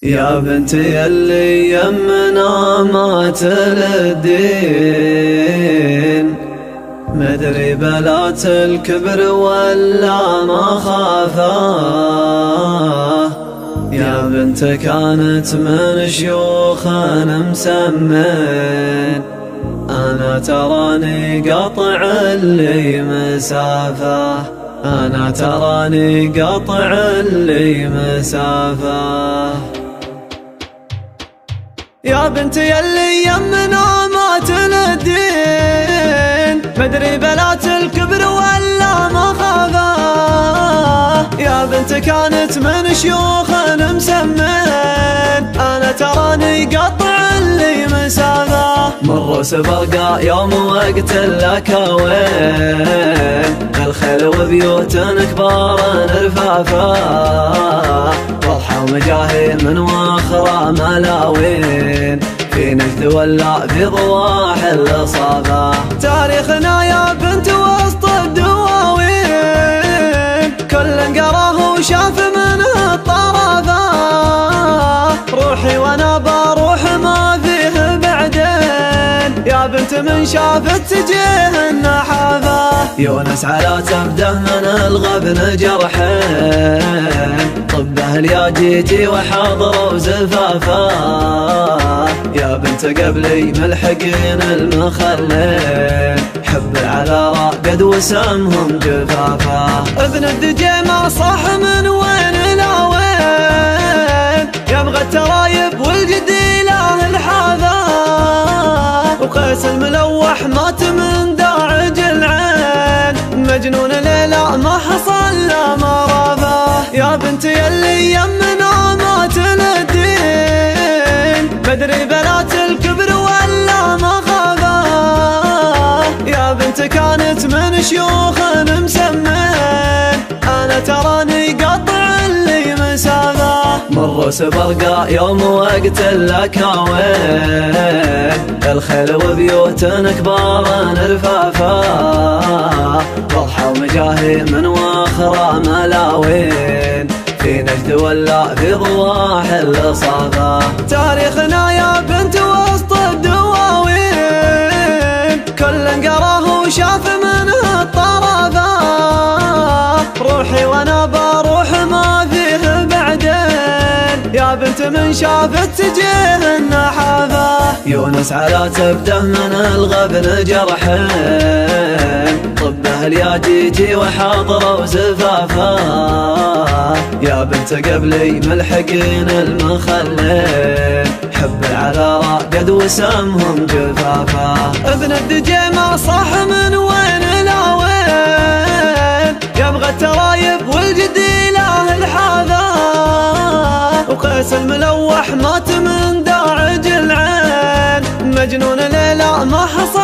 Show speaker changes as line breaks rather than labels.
يا بنتي اللي يمنا مات للدين، مدري بلات الكبر ولا ما خافاه. يا بنت كانت من شيوخنا مسمين، أنا تراني قطع اللي مسافة، أنا تراني قطع اللي مسافة. يا بنتي اللي يمنا مات للدين، مدري بلات الكبر ولا ما خافاه. يا بنت كانت من شيوخنا مسمين، أنا تراني قطع اللي مسافة. مروا سبقا يوم وقت الأكاوين، الخيل وبيوت كبار رفافا، واضحة ومجاهي من واخرى ملاوين، في نجد ولا في ضواح الصافا. تاريخنا يا بنت وسط الدواوين، كل قراه وشاف منه الطرفة. روحي وانا بروح ما فيه بعدين، يا بنت من شافت تجيه النحافة. يونس على تبده من الغبن جرحين، طبه يا جيتي وحاضر وزفافا. يا بنت قبلي ملحقين المخلين، حب على راقد وسمهم جفافا. ابن الدجيمة صح من وين لاوين، يبغى الترايب والجدي له الحافة. وقيس الملوح مات من داعج العين، مجنون ليلى ما حصل له مرافة. يا بنتي اللي يمنا مات للدين، مدري بلات الكبر ولا ما خافاه. يا بنت كانت من شيوخنا مسمين، أنا تراني قطع اللي مسافة. مروا سبرقا يوم وقت الأكاوين، الخيل وبيوت كبار رفافا، واضحة ومجاهي من واخرى ملاوين، في نجد ولا في ضواح الصافا. تاريخنا يا بنت وسط الدواوين، كل قراه وشاف منه الطرفة. روحي وانا بروح ما فيه بعدين، يا بنت من شافت تجيه النحافة. يونس على تبده من الغبن جرحين، طبه الياجيجي وحاضر وزفافا. يا بنت قبلي ملحقين المخلين، حب على راقد وسمهم جفافا. ابن الدجيمة صح من وين لاوين، يبغى الترايب والجدي له الحافة. وقيس الملوح مات من داعج العين، مجنون ليلى ما حصل